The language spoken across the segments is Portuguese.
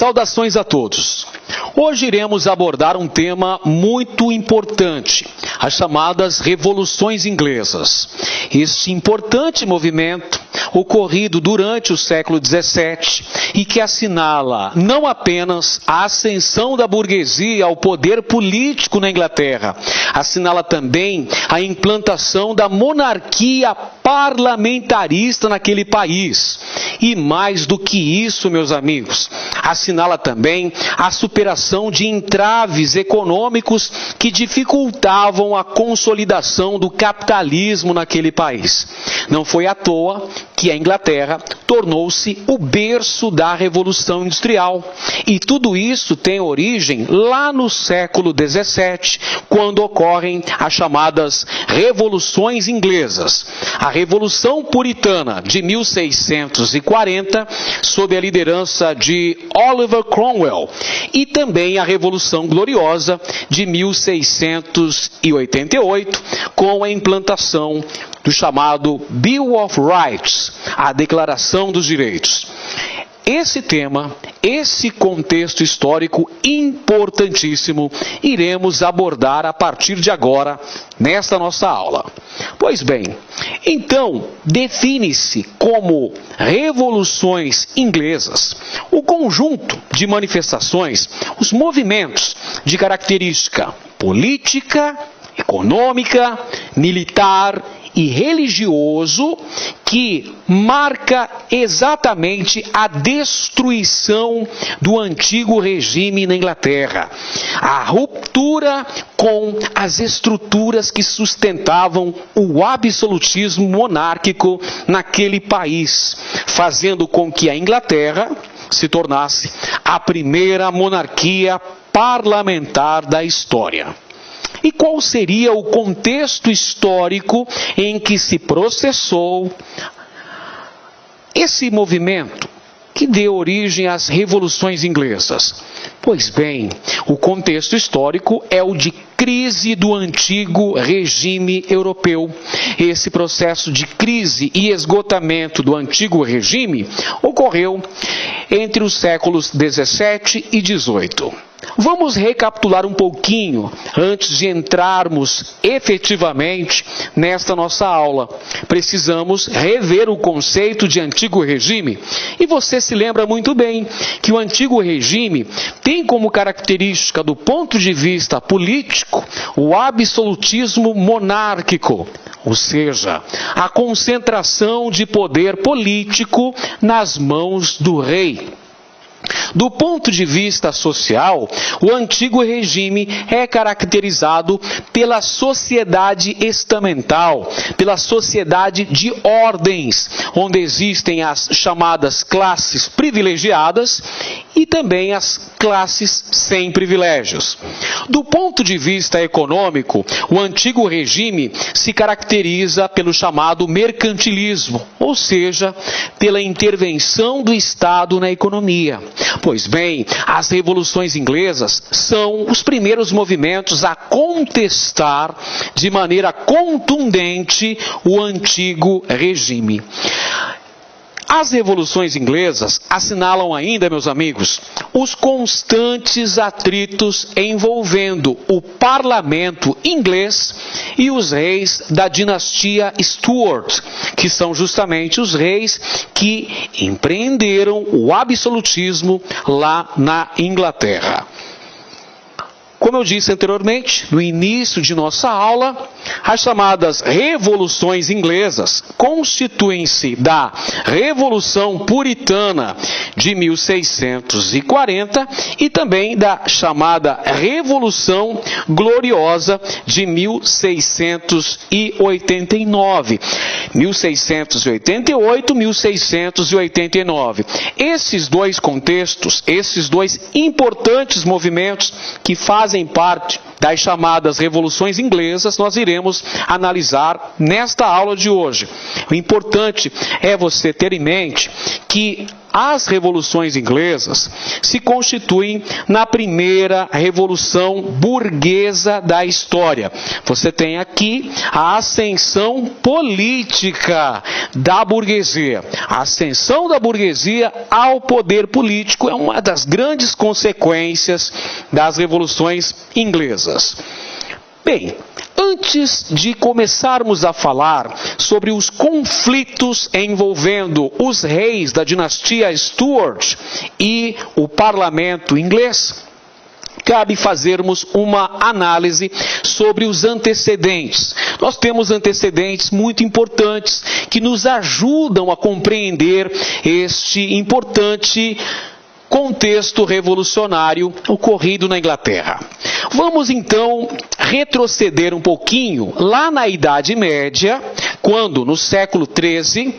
Saudações a todos. Hoje iremos abordar um tema muito importante, as chamadas revoluções inglesas. Este importante movimento ocorrido durante o século XVII e que assinala não apenas a ascensão da burguesia ao poder político na Inglaterra, assinala também a implantação da monarquia parlamentarista naquele país. E mais do que isso, meus amigos, assinala também a superação de entraves econômicos que dificultavam a consolidação do capitalismo naquele país. Não foi à toa que a Inglaterra tornou-se o berço da Revolução Industrial. E tudo isso tem origem lá no século XVII, quando ocorrem as chamadas Revoluções Inglesas. A Revolução Puritana de 1640, sob a liderança de Oliver Cromwell, e também a Revolução Gloriosa de 1688, com a implantação do chamado Bill of Rights, a Declaração dos Direitos. Esse tema, esse contexto histórico importantíssimo, iremos abordar a partir de agora, nesta nossa aula. Pois bem, então, define-se como revoluções inglesas o conjunto de manifestações, os movimentos de característica política, econômica, militar e religioso que marca exatamente a destruição do antigo regime na Inglaterra, a ruptura com as estruturas que sustentavam o absolutismo monárquico naquele país, fazendo com que a Inglaterra se tornasse a primeira monarquia parlamentar da história. E qual seria o contexto histórico em que se processou esse movimento que deu origem às revoluções inglesas? Pois bem, o contexto histórico é o de crise do antigo regime europeu. Esse processo de crise e esgotamento do antigo regime ocorreu entre os séculos 17 e 18. Vamos recapitular um pouquinho antes de entrarmos efetivamente nesta nossa aula. Precisamos rever o conceito de antigo regime. E você se lembra muito bem que o antigo regime tem como característica, do ponto de vista político, o absolutismo monárquico, ou seja, a concentração de poder político nas mãos do rei. Do ponto de vista social, o antigo regime é caracterizado pela sociedade estamental, pela sociedade de ordens, onde existem as chamadas classes privilegiadas e também as classes sem privilégios. Do ponto de vista econômico, o antigo regime se caracteriza pelo chamado mercantilismo, ou seja, pela intervenção do Estado na economia. Pois bem, as revoluções inglesas são os primeiros movimentos a contestar de maneira contundente o antigo regime. As revoluções inglesas assinalam ainda, meus amigos, os constantes atritos envolvendo o parlamento inglês e os reis da dinastia Stuart, que são justamente os reis que empreenderam o absolutismo lá na Inglaterra. Como eu disse anteriormente, no início de nossa aula, as chamadas revoluções inglesas constituem-se da Revolução Puritana de 1640 e também da chamada Revolução Gloriosa de 1689. 1688, 1689. Esses dois contextos, esses dois importantes movimentos que fazem parte das chamadas revoluções inglesas nós iremos analisar nesta aula de hoje. O importante é você ter em mente que as revoluções inglesas se constituem na primeira revolução burguesa da história. Você tem aqui a ascensão política da burguesia. A ascensão da burguesia ao poder político é uma das grandes consequências das revoluções inglesas. Bem, antes de começarmos a falar sobre os conflitos envolvendo os reis da dinastia Stuart e o parlamento inglês, cabe fazermos uma análise sobre os antecedentes. Nós temos antecedentes muito importantes que nos ajudam a compreender este importante contexto revolucionário ocorrido na Inglaterra. Vamos então retroceder um pouquinho lá na Idade Média, quando no século XIII,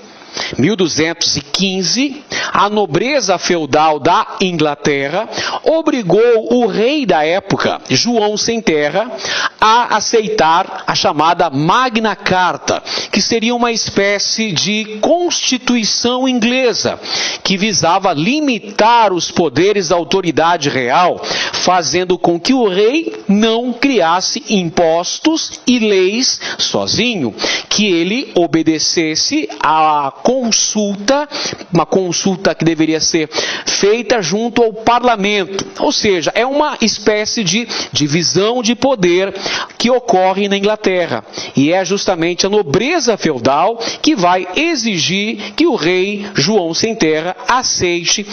1215, a nobreza feudal da Inglaterra obrigou o rei da época, João Sem Terra, a aceitar a chamada Magna Carta, que seria uma espécie de constituição inglesa, que visava limitar os poderes da autoridade real, fazendo com que o rei não criasse impostos e leis sozinho, que ele obedecesse a consulta, uma consulta que deveria ser feita junto ao parlamento. Ou seja, é uma espécie de divisão de poder que ocorre na Inglaterra. E é justamente a nobreza feudal que vai exigir que o rei João Sem Terra aceite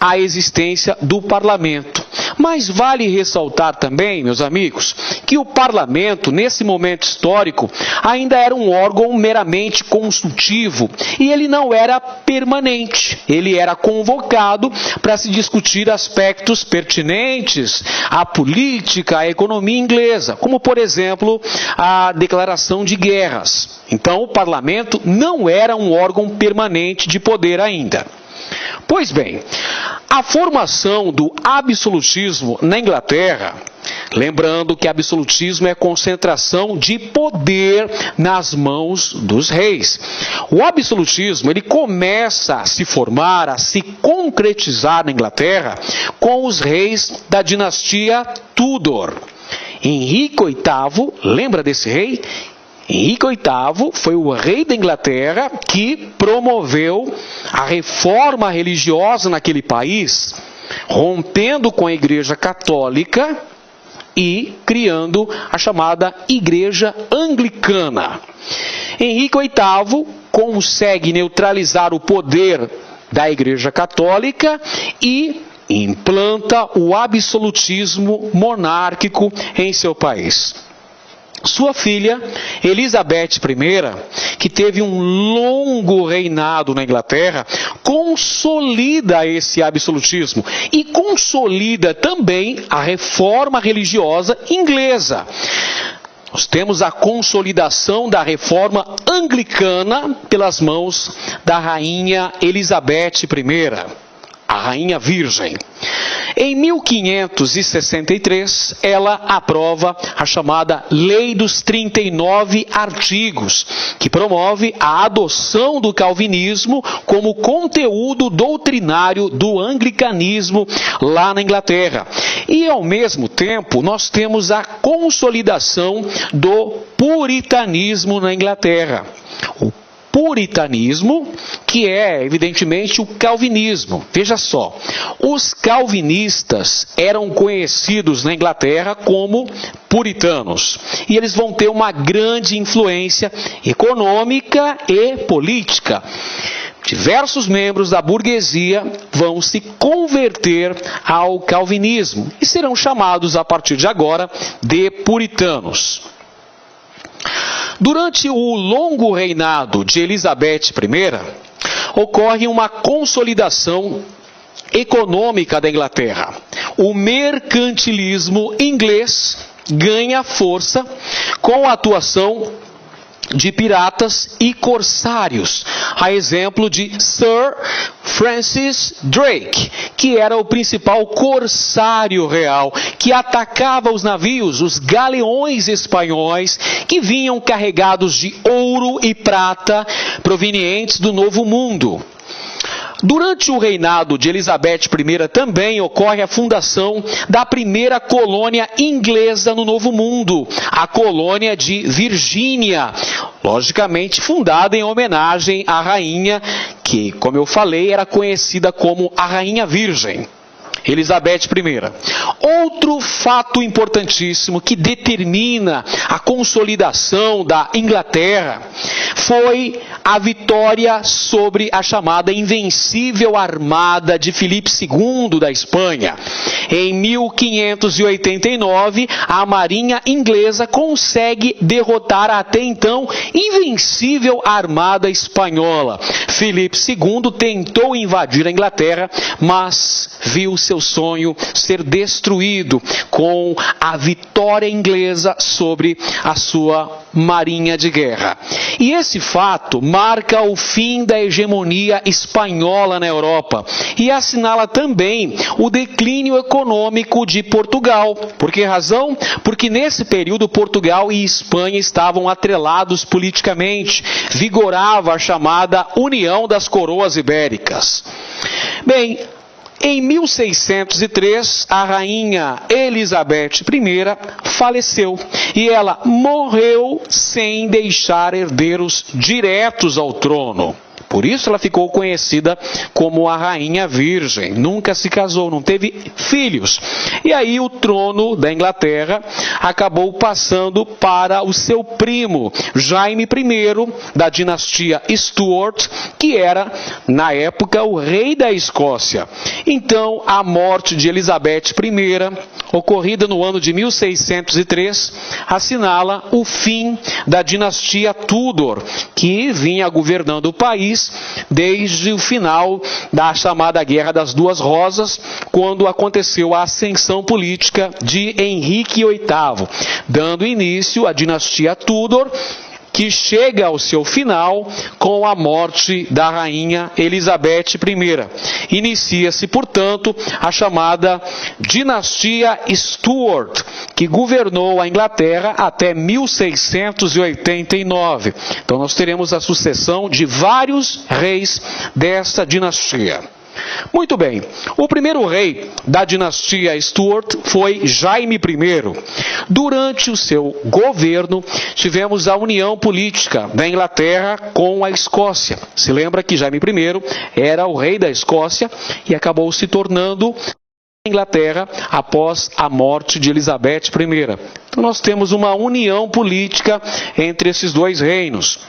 a existência do parlamento. Mas vale ressaltar também, meus amigos, que o parlamento, nesse momento histórico, ainda era um órgão meramente consultivo e ele não era permanente. Ele era convocado para se discutir aspectos pertinentes à política, à economia inglesa, como, por exemplo, a declaração de guerras. Então, o parlamento não era um órgão permanente de poder ainda. Pois bem, a formação do absolutismo na Inglaterra, lembrando que absolutismo é concentração de poder nas mãos dos reis. O absolutismo, ele começa a se formar, a se concretizar na Inglaterra com os reis da dinastia Tudor. Henrique VIII, lembra desse rei? Henrique VIII foi o rei da Inglaterra que promoveu a reforma religiosa naquele país, rompendo com a Igreja Católica e criando a chamada Igreja Anglicana. Henrique VIII consegue neutralizar o poder da Igreja Católica e implanta o absolutismo monárquico em seu país. Sua filha, Elizabeth I, que teve um longo reinado na Inglaterra, consolida esse absolutismo e consolida também a reforma religiosa inglesa. Nós temos a consolidação da reforma anglicana pelas mãos da rainha Elizabeth I, a rainha virgem. Em 1563, ela aprova a chamada Lei dos 39 Artigos, que promove a adoção do calvinismo como conteúdo doutrinário do anglicanismo lá na Inglaterra. E, ao mesmo tempo, nós temos a consolidação do puritanismo na Inglaterra. O puritanismo, que é, evidentemente, o calvinismo. Veja só, os calvinistas eram conhecidos na Inglaterra como puritanos. E eles vão ter uma grande influência econômica e política. Diversos membros da burguesia vão se converter ao calvinismo e serão chamados, a partir de agora, de puritanos. Durante o longo reinado de Elizabeth I, ocorre uma consolidação econômica da Inglaterra. O mercantilismo inglês ganha força com a atuação de piratas e corsários, a exemplo de Sir Francis Drake, que era o principal corsário real, que atacava os navios, os galeões espanhóis, que vinham carregados de ouro e prata provenientes do Novo Mundo. Durante o reinado de Elizabeth I também ocorre a fundação da primeira colônia inglesa no Novo Mundo, a colônia de Virgínia, logicamente fundada em homenagem à rainha que, como eu falei, era conhecida como a Rainha Virgem. Elizabeth I. Outro fato importantíssimo que determina a consolidação da Inglaterra foi a vitória sobre a chamada Invencível Armada de Filipe II da Espanha. Em 1589, a Marinha Inglesa consegue derrotar a até então Invencível Armada Espanhola. Filipe II tentou invadir a Inglaterra, mas viu seu sonho ser destruído com a vitória inglesa sobre a sua marinha de guerra. E esse fato marca o fim da hegemonia espanhola na Europa e assinala também o declínio econômico de Portugal. Por que razão? Porque nesse período Portugal e Espanha estavam atrelados politicamente, vigorava a chamada União das Coroas Ibéricas. Bem, em 1603, a rainha Elizabeth I faleceu e ela morreu sem deixar herdeiros diretos ao trono. Por isso ela ficou conhecida como a Rainha Virgem. Nunca se casou, não teve filhos. E aí o trono da Inglaterra acabou passando para o seu primo, Jaime I, da dinastia Stuart, que era, na época, o rei da Escócia. Então, a morte de Elizabeth I, ocorrida no ano de 1603, assinala o fim da dinastia Tudor, que vinha governando o país desde o final da chamada Guerra das Duas Rosas, quando aconteceu a ascensão política de Henrique VIII, dando início à dinastia Tudor, que chega ao seu final com a morte da rainha Elizabeth I. Inicia-se, portanto, a chamada dinastia Stuart, que governou a Inglaterra até 1689. Então nós teremos a sucessão de vários reis dessa dinastia. Muito bem, o primeiro rei da dinastia Stuart foi Jaime I. Durante o seu governo, tivemos a união política da Inglaterra com a Escócia. Se lembra que Jaime I era o rei da Escócia e acabou se tornando a Inglaterra após a morte de Elizabeth I. Então nós temos uma união política entre esses dois reinos.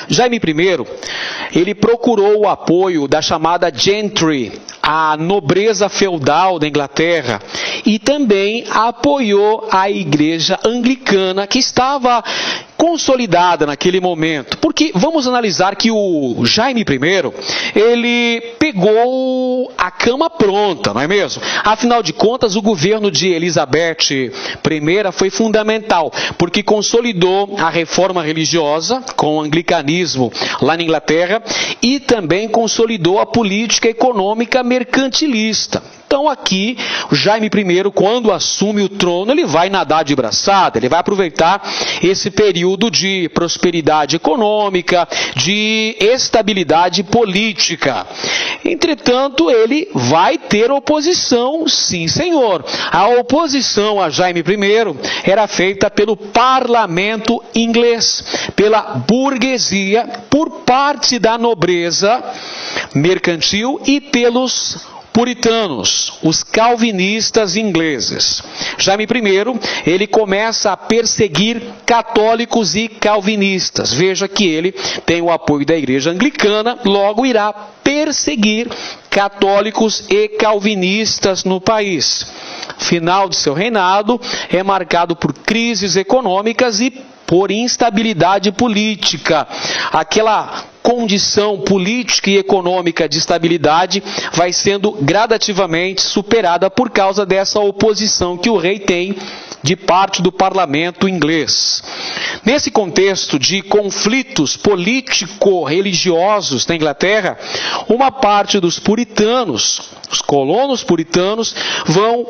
Jaime I, ele procurou o apoio da chamada gentry, a nobreza feudal da Inglaterra, e também apoiou a igreja anglicana, que estava consolidada naquele momento. Porque vamos analisar que o Jaime I, ele pegou a cama pronta, não é mesmo? Afinal de contas, o governo de Elizabeth I foi fundamental, porque consolidou a reforma religiosa com o anglicanismo lá na Inglaterra e também consolidou a política econômica mercantilista. Então aqui, o Jaime I, quando assume o trono, ele vai nadar de braçada, ele vai aproveitar esse período de prosperidade econômica, de estabilidade política. Entretanto, ele vai ter oposição, sim senhor. A oposição a Jaime I era feita pelo parlamento inglês, pela burguesia, por parte da nobreza mercantil e pelos puritanos, os calvinistas ingleses. Jaime I, ele começa a perseguir católicos e calvinistas. Veja que ele tem o apoio da igreja anglicana, logo irá perseguir católicos e calvinistas no país. Final de seu reinado é marcado por crises econômicas e por instabilidade política. Aquela condição política e econômica de estabilidade vai sendo gradativamente superada por causa dessa oposição que o rei tem de parte do parlamento inglês. Nesse contexto de conflitos político-religiosos na Inglaterra, uma parte dos puritanos, os colonos puritanos, vão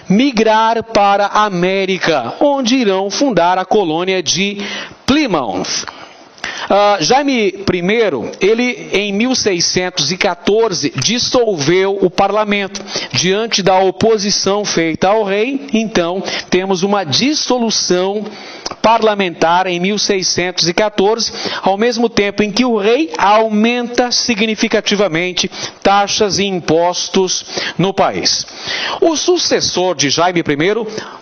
migrar para a América, onde irão fundar a colônia de Plymouth. Jaime I, ele em 1614 dissolveu o parlamento. Diante da oposição feita ao rei, então temos uma dissolução parlamentar em 1614, ao mesmo tempo em que o rei aumenta significativamente taxas e impostos no país. O sucessor de Jaime I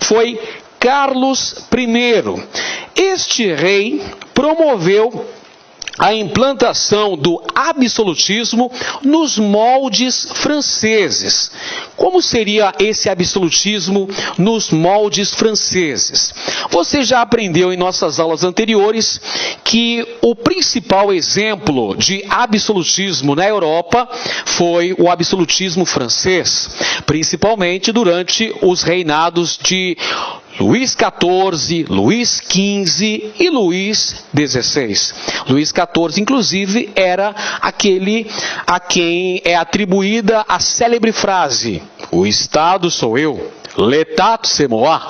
foi Carlos I. Este rei promoveu a implantação do absolutismo nos moldes franceses. Como seria esse absolutismo nos moldes franceses? Você já aprendeu em nossas aulas anteriores que o principal exemplo de absolutismo na Europa foi o absolutismo francês, principalmente durante os reinados de Luís XIV, Luís XV e Luís XVI. Luís XIV, inclusive, era aquele a quem é atribuída a célebre frase: "O Estado sou eu, l'État c'est moi".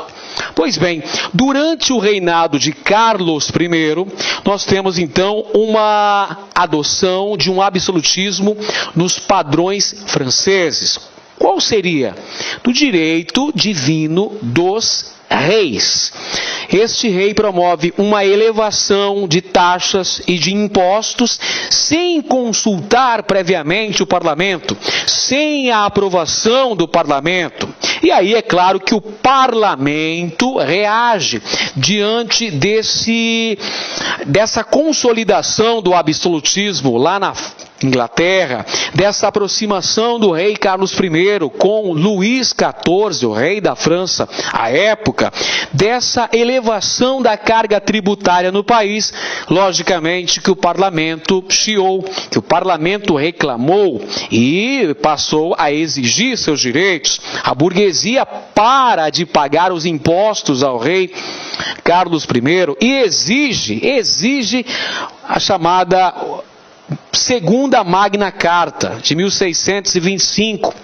Pois bem, durante o reinado de Carlos I, nós temos então uma adoção de um absolutismo nos padrões franceses. Qual seria? Do direito divino dos reis. Este rei promove uma elevação de taxas e de impostos sem consultar previamente o parlamento, sem a aprovação do parlamento. E aí é claro que o parlamento reage diante dessa consolidação do absolutismo lá na Inglaterra, dessa aproximação do rei Carlos I com Luís XIV, o rei da França à época, dessa elevação da carga tributária no país, logicamente que o parlamento chiou, que o parlamento reclamou e passou a exigir seus direitos. A burguesia para de pagar os impostos ao rei Carlos I e exige a chamada Segunda Magna Carta, de 1625,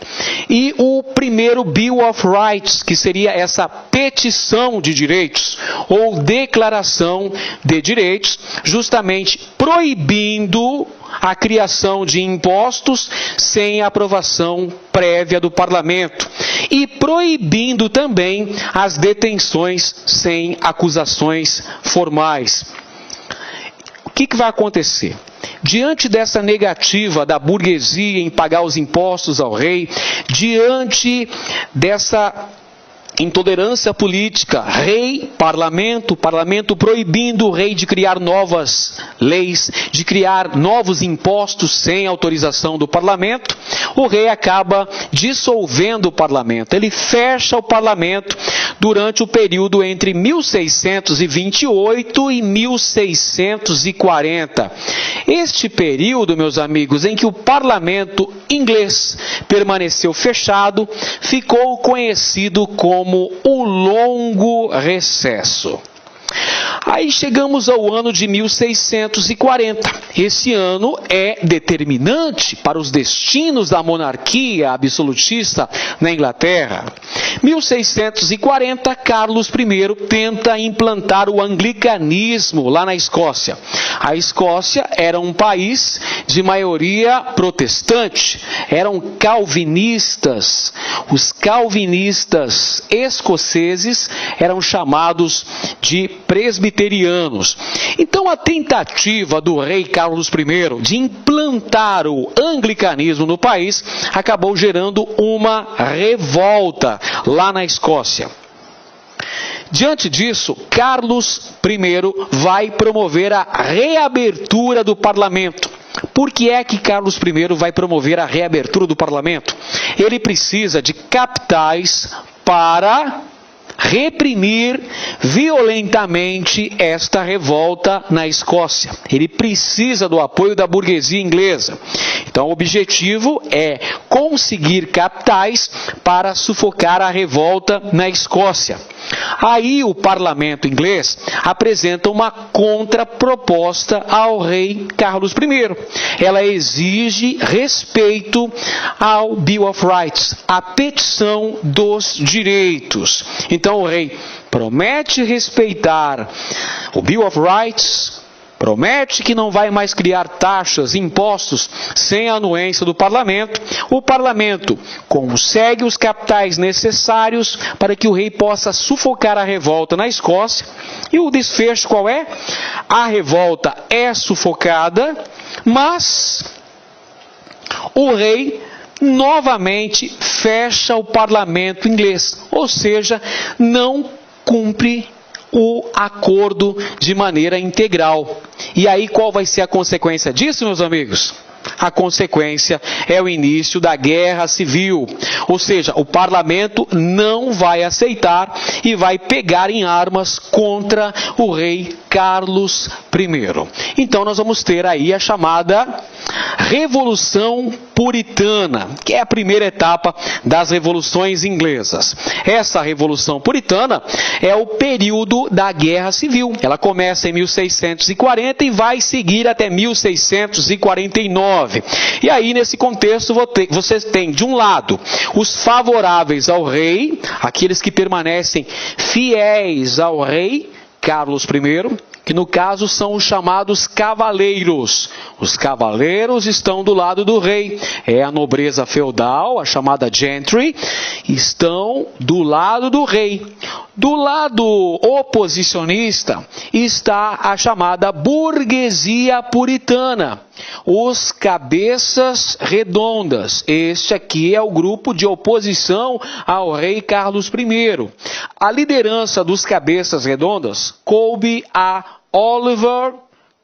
e o primeiro Bill of Rights, que seria essa petição de direitos, ou declaração de direitos, justamente proibindo a criação de impostos sem aprovação prévia do parlamento, e proibindo também as detenções sem acusações formais. O que vai acontecer? Diante dessa negativa da burguesia em pagar os impostos ao rei, diante dessa intolerância política, rei, parlamento proibindo o rei de criar novas leis, de criar novos impostos sem autorização do parlamento, o rei acaba dissolvendo o parlamento. Ele fecha o parlamento durante o período entre 1628 e 1640. Este período, meus amigos, em que o parlamento inglês permaneceu fechado, ficou conhecido como o Longo Recesso. Aí chegamos ao ano de 1640. Esse ano é determinante para os destinos da monarquia absolutista na Inglaterra. 1640, Carlos I tenta implantar o anglicanismo lá na Escócia. A Escócia era um país de maioria protestante, eram calvinistas. Os calvinistas escoceses eram chamados de presbiterianos. Então a tentativa do rei Carlos I de implantar o anglicanismo no país acabou gerando uma revolta lá na Escócia. Diante disso, Carlos I vai promover a reabertura do parlamento. Por que é que Carlos I vai promover a reabertura do parlamento? Ele precisa de capitais para reprimir violentamente esta revolta na Escócia. Ele precisa do apoio da burguesia inglesa. Então, o objetivo é conseguir capitais para sufocar a revolta na Escócia. Aí o parlamento inglês apresenta uma contraproposta ao rei Carlos I. Ela exige respeito ao Bill of Rights, a petição dos direitos. Então o rei promete respeitar o Bill of Rights, promete que não vai mais criar taxas, impostos sem a anuência do parlamento. O parlamento consegue os capitais necessários para que o rei possa sufocar a revolta na Escócia. E o desfecho qual é? A revolta é sufocada, mas o rei novamente fecha o parlamento inglês, ou seja, não cumpre o acordo de maneira integral. E aí qual vai ser a consequência disso, meus amigos? A consequência é o início da guerra civil, ou seja, o parlamento não vai aceitar e vai pegar em armas contra o rei Carlos I. Então nós vamos ter aí a chamada Revolução Puritana, que é a primeira etapa das revoluções inglesas. Essa Revolução Puritana é o período da Guerra Civil. Ela começa em 1640 e vai seguir até 1649. E aí, nesse contexto, vocês têm, de um lado, os favoráveis ao rei, aqueles que permanecem fiéis ao rei Carlos I, que no caso são os chamados cavaleiros. Os cavaleiros estão do lado do rei. É a nobreza feudal, a chamada gentry, estão do lado do rei. Do lado oposicionista está a chamada burguesia puritana, os cabeças redondas. Este aqui é o grupo de oposição ao rei Carlos I. A liderança dos cabeças redondas coube a Oliver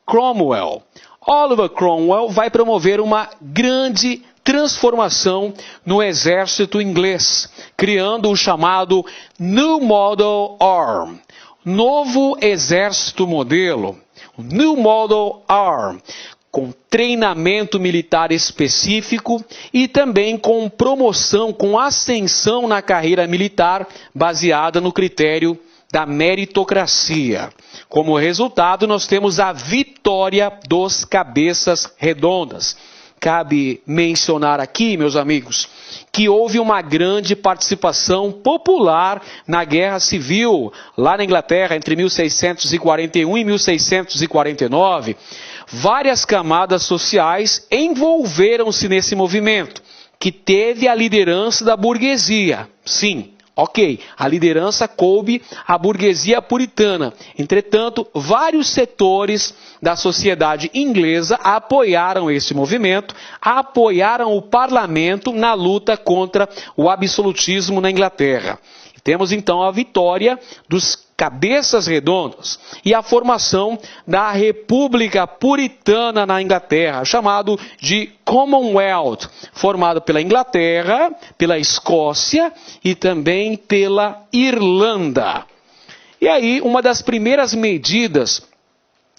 Cromwell. Oliver Cromwell vai promover uma grande transformação no exército inglês, criando o chamado New Model Army, novo exército modelo, o New Model Army, com treinamento militar específico e também com promoção, com ascensão na carreira militar baseada no critério da meritocracia. Como resultado, nós temos a vitória dos cabeças redondas. Cabe mencionar aqui, meus amigos, que houve uma grande participação popular na Guerra Civil, lá na Inglaterra, entre 1641 e 1649. Várias camadas sociais envolveram-se nesse movimento, que teve a liderança da burguesia. Sim, ok, a liderança coube à burguesia puritana. Entretanto, vários setores da sociedade inglesa apoiaram esse movimento, apoiaram o parlamento na luta contra o absolutismo na Inglaterra. Temos então a vitória dos cabeças redondas e a formação da República Puritana na Inglaterra, chamado de Commonwealth, formado pela Inglaterra, pela Escócia e também pela Irlanda. E aí, uma das primeiras medidas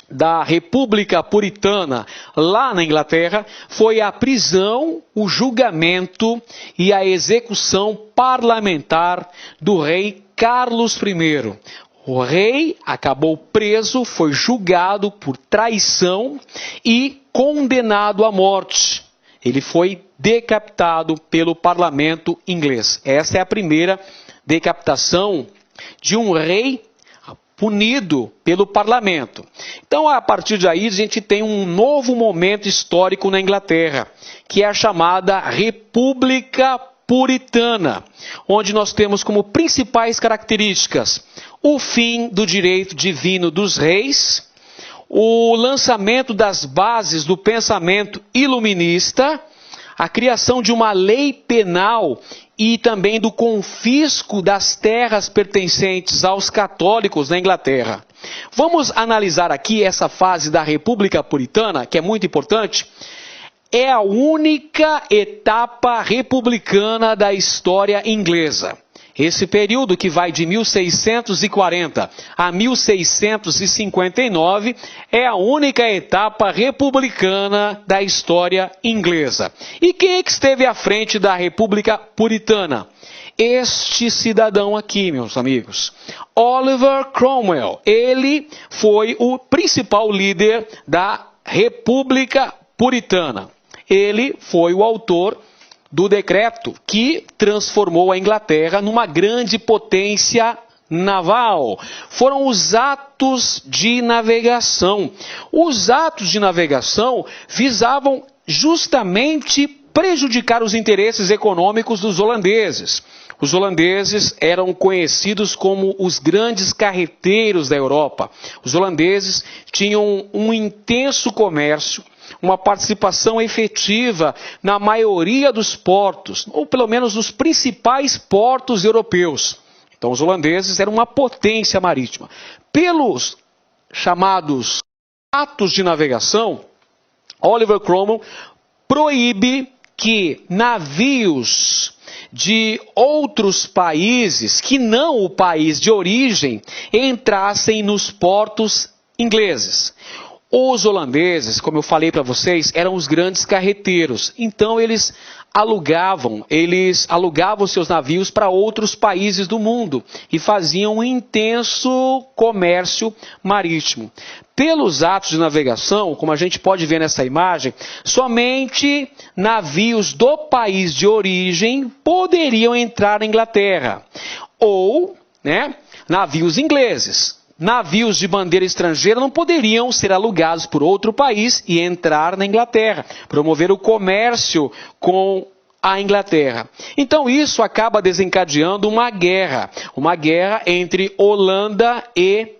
da República Puritana lá na Inglaterra foi a prisão, o julgamento e a execução parlamentar do rei Carlos I. O rei acabou preso, foi julgado por traição e condenado à morte. Ele foi decapitado pelo parlamento inglês. Essa é a primeira decapitação de um rei punido pelo parlamento. Então, a partir daí, a gente tem um novo momento histórico na Inglaterra, que é a chamada República Puritana, onde nós temos como principais características o fim do direito divino dos reis, o lançamento das bases do pensamento iluminista, a criação de uma lei penal e também do confisco das terras pertencentes aos católicos na Inglaterra. Vamos analisar aqui essa fase da República Puritana, que é muito importante. É a única etapa republicana da história inglesa. Esse período que vai de 1640 a 1659 é a única etapa republicana da história inglesa. E quem é que esteve à frente da República Puritana? Este cidadão aqui, meus amigos, Oliver Cromwell. Ele foi o principal líder da República Puritana. Ele foi o autor do decreto que transformou a Inglaterra numa grande potência naval. Foram os atos de navegação. Os atos de navegação visavam justamente prejudicar os interesses econômicos dos holandeses. Os holandeses eram conhecidos como os grandes carreteiros da Europa. Os holandeses tinham um intenso comércio, uma participação efetiva na maioria dos portos, ou pelo menos nos principais portos europeus. Então os holandeses eram uma potência marítima. Pelos chamados atos de navegação, Oliver Cromwell proíbe que navios de outros países, que não o país de origem, entrassem nos portos ingleses. Os holandeses, como eu falei para vocês, eram os grandes carreteiros. Então eles alugavam seus navios para outros países do mundo e faziam um intenso comércio marítimo. Pelos atos de navegação, como a gente pode ver nessa imagem, somente navios do país de origem poderiam entrar na Inglaterra. Ou, navios ingleses. Navios de bandeira estrangeira não poderiam ser alugados por outro país e entrar na Inglaterra, promover o comércio com a Inglaterra. Então isso acaba desencadeando uma guerra entre Holanda e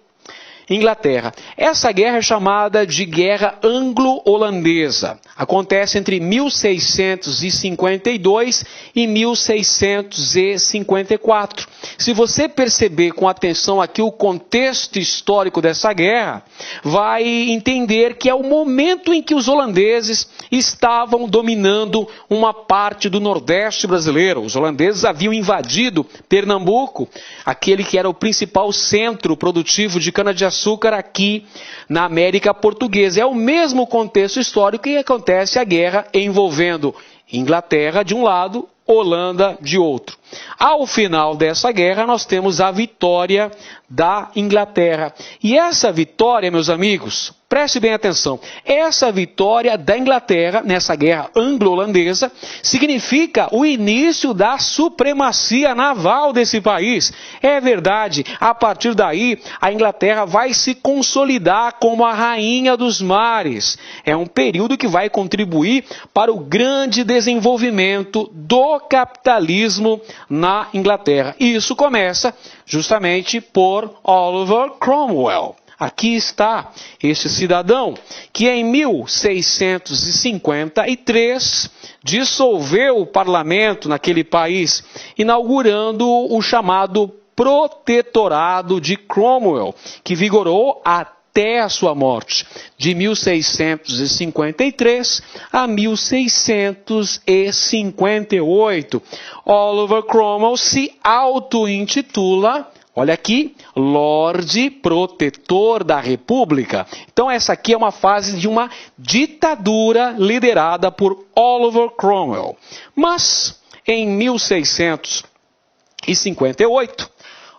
Inglaterra. Essa guerra é chamada de Guerra Anglo-Holandesa. Acontece entre 1652 e 1654. Se você perceber com atenção aqui o contexto histórico dessa guerra, vai entender que é o momento em que os holandeses estavam dominando uma parte do Nordeste brasileiro. Os holandeses haviam invadido Pernambuco, aquele que era o principal centro produtivo de cana-de-açúcar aqui na América Portuguesa. É o mesmo contexto histórico que acontece a guerra envolvendo Inglaterra de um lado, Holanda de outro. Ao final dessa guerra, nós temos a vitória da Inglaterra. E essa vitória, meus amigos, preste bem atenção, essa vitória da Inglaterra nessa guerra anglo-holandesa significa o início da supremacia naval desse país. É verdade, a partir daí a Inglaterra vai se consolidar como a rainha dos mares. É um período que vai contribuir para o grande desenvolvimento do capitalismo na Inglaterra. E isso começa justamente por Oliver Cromwell. Aqui está este cidadão que em 1653 dissolveu o parlamento naquele país, inaugurando o chamado Protetorado de Cromwell, que vigorou até a sua morte, de 1653 a 1658. Oliver Cromwell se auto-intitula, olha aqui, Lorde Protetor da República. Então essa aqui é uma fase de uma ditadura liderada por Oliver Cromwell. Mas em 1658,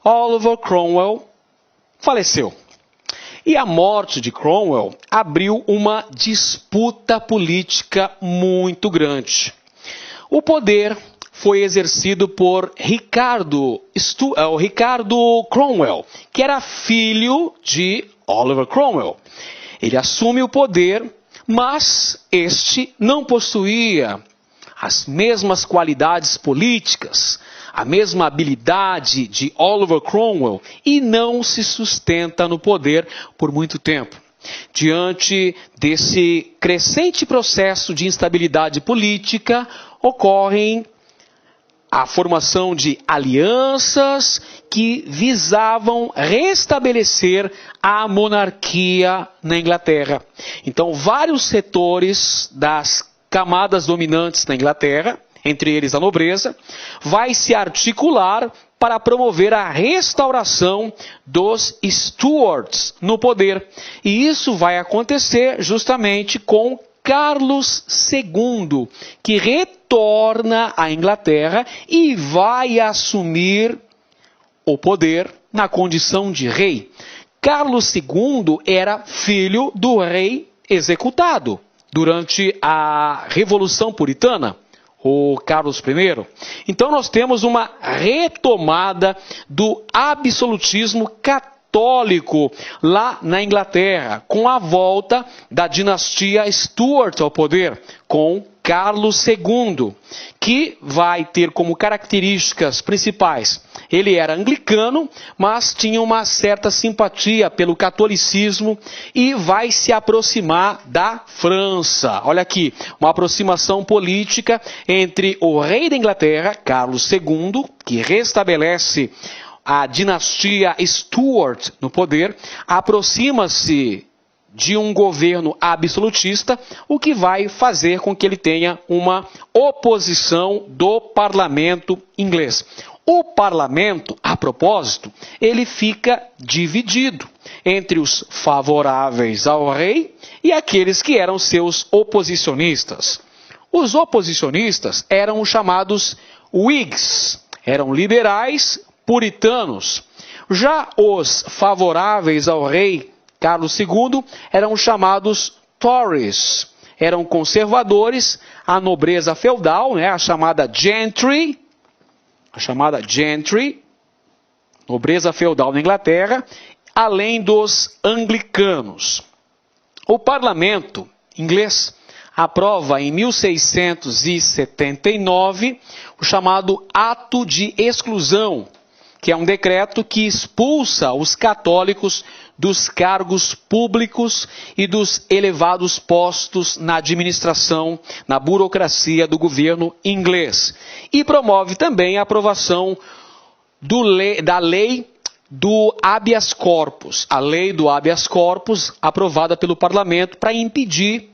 Oliver Cromwell faleceu. E a morte de Cromwell abriu uma disputa política muito grande. O poder foi exercido por Ricardo Cromwell, que era filho de Oliver Cromwell. Ele assume o poder, mas este não possuía as mesmas qualidades políticas, a mesma habilidade de Oliver Cromwell e não se sustenta no poder por muito tempo. Diante desse crescente processo de instabilidade política, ocorrem a formação de alianças que visavam restabelecer a monarquia na Inglaterra. Então, vários setores das camadas dominantes na Inglaterra, entre eles a nobreza, vai se articular para promover a restauração dos Stuarts no poder. E isso vai acontecer justamente com Carlos II, que retorna à Inglaterra e vai assumir o poder na condição de rei. Carlos II era filho do rei executado durante a Revolução Puritana, o Carlos I. Então nós temos uma retomada do absolutismo católico lá na Inglaterra, com a volta da dinastia Stuart ao poder, com Carlos II, que vai ter como características principais: ele era anglicano, mas tinha uma certa simpatia pelo catolicismo e vai se aproximar da França. Olha aqui, uma aproximação política entre o rei da Inglaterra, Carlos II, que restabelece a dinastia Stuart no poder, aproxima-se de um governo absolutista, o que vai fazer com que ele tenha uma oposição do parlamento inglês. O parlamento, a propósito, ele fica dividido entre os favoráveis ao rei e aqueles que eram seus oposicionistas. Os oposicionistas eram os chamados Whigs, eram liberais puritanos. Já os favoráveis ao rei Carlos II eram chamados Tories, eram conservadores, a nobreza feudal, a chamada gentry, nobreza feudal na Inglaterra, além dos anglicanos. O parlamento inglês aprova em 1679 o chamado Ato de Exclusão, que é um decreto que expulsa os católicos dos cargos públicos e dos elevados postos na administração, na burocracia do governo inglês. E promove também a aprovação da lei do habeas corpus. A lei do habeas corpus, aprovada pelo parlamento para impedir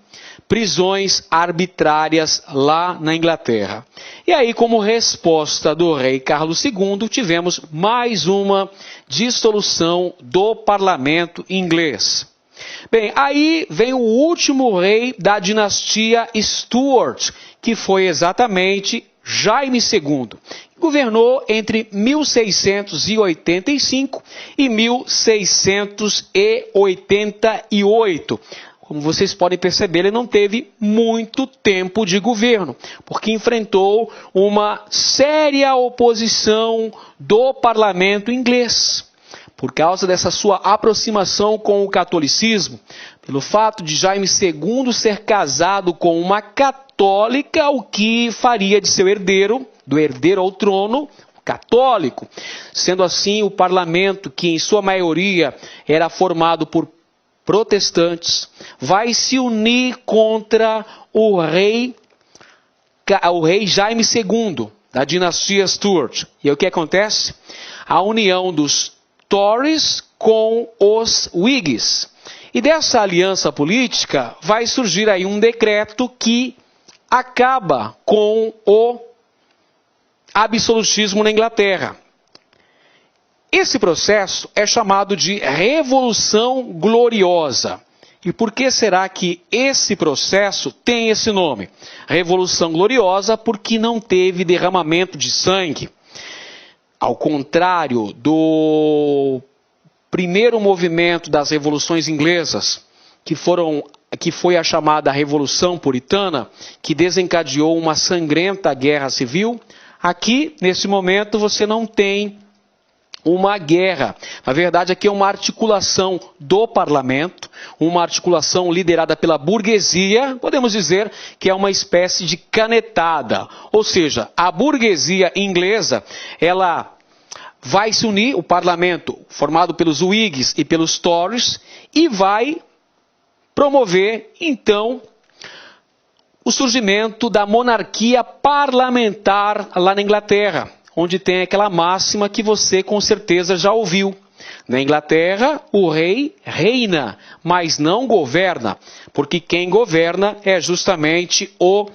prisões arbitrárias lá na Inglaterra. E aí, como resposta do rei Carlos II, tivemos mais uma dissolução do parlamento inglês. Bem, aí vem o último rei da dinastia Stuart, que foi exatamente Jaime II. Governou entre 1685 e 1688. Como vocês podem perceber, ele não teve muito tempo de governo, porque enfrentou uma séria oposição do parlamento inglês, por causa dessa sua aproximação com o catolicismo, pelo fato de Jaime II ser casado com uma católica, o que faria de seu herdeiro, do herdeiro ao trono, católico. Sendo assim, o parlamento, que em sua maioria era formado por protestantes, vai se unir contra o rei Jaime II, da dinastia Stuart. E o que acontece? A união dos Tories com os Whigs. E dessa aliança política vai surgir aí um decreto que acaba com o absolutismo na Inglaterra. Esse processo é chamado de Revolução Gloriosa. E por que será que esse processo tem esse nome? Revolução Gloriosa porque não teve derramamento de sangue. Ao contrário do primeiro movimento das revoluções inglesas, que foi a chamada Revolução Puritana, que desencadeou uma sangrenta guerra civil, aqui, nesse momento, você não tem uma guerra. Na verdade, aqui é uma articulação do parlamento, uma articulação liderada pela burguesia, podemos dizer que é uma espécie de canetada. Ou seja, a burguesia inglesa, ela vai se unir, o parlamento formado pelos Whigs e pelos Tories, e vai promover, então, o surgimento da monarquia parlamentar lá na Inglaterra, onde tem aquela máxima que você com certeza já ouviu. Na Inglaterra, o rei reina, mas não governa, porque quem governa é justamente o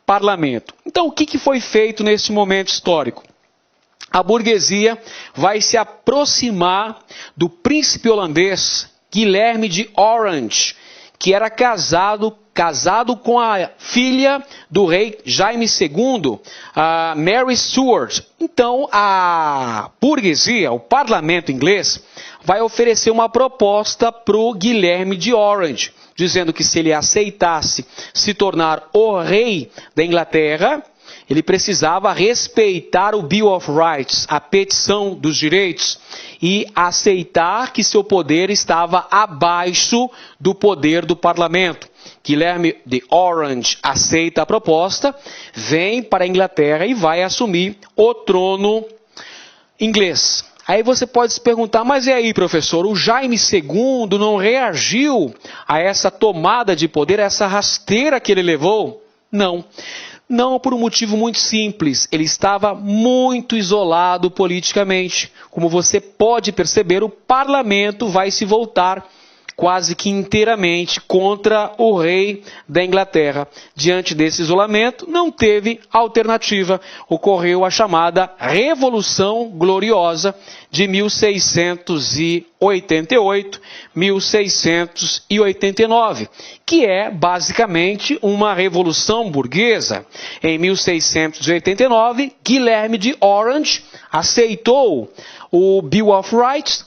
parlamento. Então, o que foi feito nesse momento histórico? a burguesia vai se aproximar do príncipe holandês Guilherme de Orange, que era casado com a filha do rei Jaime II, a Mary Stuart. Então, a burguesia, o parlamento inglês, vai oferecer uma proposta para o Guilherme de Orange, dizendo que se ele aceitasse se tornar o rei da Inglaterra, ele precisava respeitar o Bill of Rights, a petição dos direitos, e aceitar que seu poder estava abaixo do poder do parlamento. Guilherme de Orange aceita a proposta, vem para a Inglaterra e vai assumir o trono inglês. Aí você pode se perguntar, mas e aí, professor, o Jaime II não reagiu a essa tomada de poder, a essa rasteira que ele levou? Não. Não, por um motivo muito simples. Ele estava muito isolado politicamente. Como você pode perceber, o parlamento vai se voltar quase que inteiramente contra o rei da Inglaterra. Diante desse isolamento, não teve alternativa. Ocorreu a chamada Revolução Gloriosa de 1688-1689, que é basicamente uma revolução burguesa. Em 1689, Guilherme de Orange aceitou o Bill of Rights,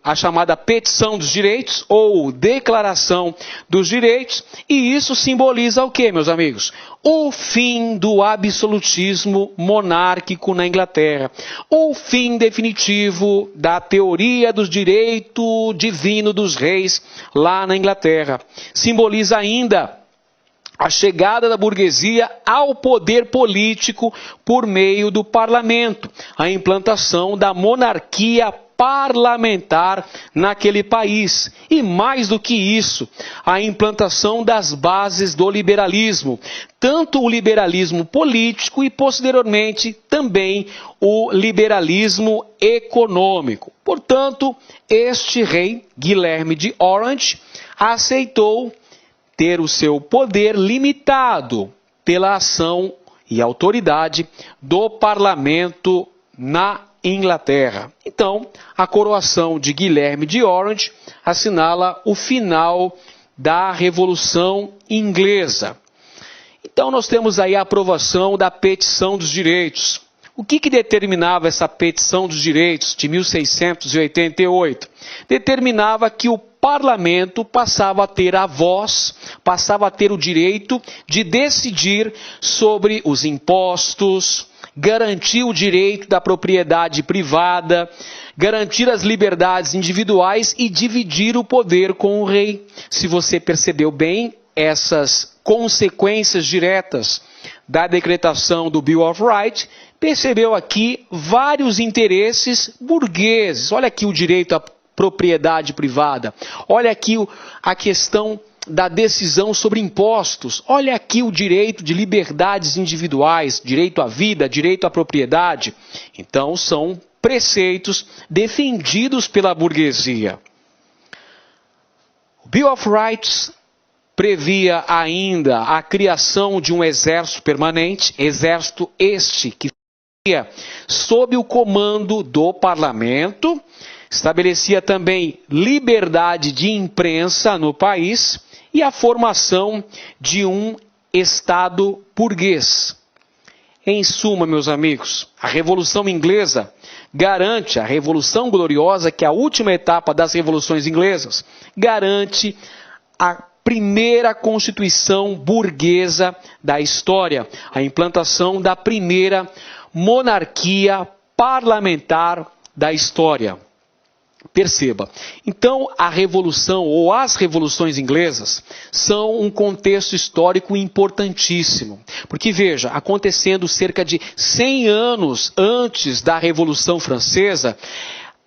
a chamada Petição dos Direitos, ou Declaração dos Direitos, e isso simboliza o quê, meus amigos? O fim do absolutismo monárquico na Inglaterra, o fim definitivo da teoria dos direitos divinos dos reis lá na Inglaterra. Simboliza ainda a chegada da burguesia ao poder político por meio do parlamento, a implantação da monarquia parlamentar naquele país. E mais do que isso, a implantação das bases do liberalismo, tanto o liberalismo político e posteriormente também o liberalismo econômico. Portanto, este rei, Guilherme de Orange, aceitou ter o seu poder limitado pela ação e autoridade do parlamento na Inglaterra. Então, a coroação de Guilherme de Orange assinala o final da Revolução Inglesa. Então, nós temos aí a aprovação da Petição dos Direitos. O que determinava essa Petição dos Direitos de 1688? Determinava que o parlamento passava a ter a voz, passava a ter o direito de decidir sobre os impostos, garantir o direito da propriedade privada, garantir as liberdades individuais e dividir o poder com o rei. Se você percebeu bem essas consequências diretas da decretação do Bill of Rights, percebeu aqui vários interesses burgueses. Olha aqui o direito à propriedade privada. Olha aqui a questão da decisão sobre impostos. Olha aqui o direito de liberdades individuais, direito à vida, direito à propriedade. Então, são preceitos defendidos pela burguesia. O Bill of Rights previa ainda a criação de um exército permanente, exército este que ficaria sob o comando do parlamento. Estabelecia também liberdade de imprensa no país e a formação de um Estado burguês. Em suma, meus amigos, a Revolução Inglesa garante, a Revolução Gloriosa, que é a última etapa das revoluções inglesas, garante a primeira Constituição burguesa da história, a implantação da primeira monarquia parlamentar da história. Perceba, então a revolução ou as revoluções inglesas são um contexto histórico importantíssimo. Porque veja, acontecendo cerca de 100 anos antes da Revolução Francesa,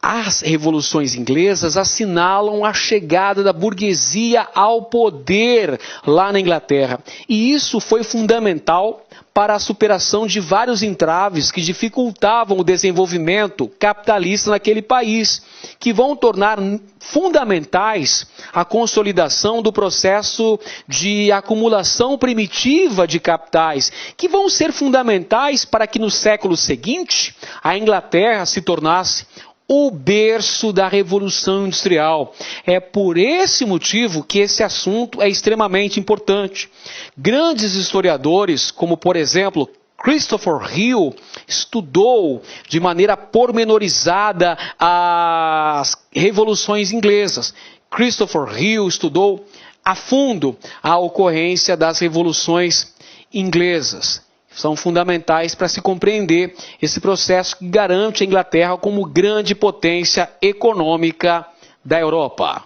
as revoluções inglesas assinalam a chegada da burguesia ao poder lá na Inglaterra. E isso foi fundamental para a superação de vários entraves que dificultavam o desenvolvimento capitalista naquele país, que vão tornar fundamentais a consolidação do processo de acumulação primitiva de capitais, que vão ser fundamentais para que no século seguinte a Inglaterra se tornasse o berço da Revolução Industrial. É por esse motivo que esse assunto é extremamente importante. Grandes historiadores, como por exemplo Christopher Hill, estudou de maneira pormenorizada as revoluções inglesas. Christopher Hill estudou a fundo a ocorrência das revoluções inglesas. São fundamentais para se compreender esse processo que garante a Inglaterra como grande potência econômica da Europa.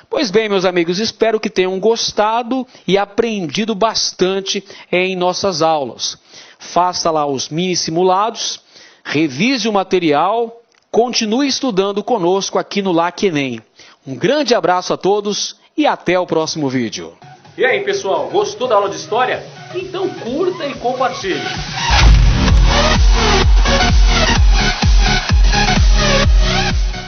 Pois bem, meus amigos, espero que tenham gostado e aprendido bastante em nossas aulas. Faça lá os mini simulados, revise o material, continue estudando conosco aqui no LAC Enem. Um grande abraço a todos e até o próximo vídeo. E aí, pessoal, gostou da aula de história? Então curta e compartilhe.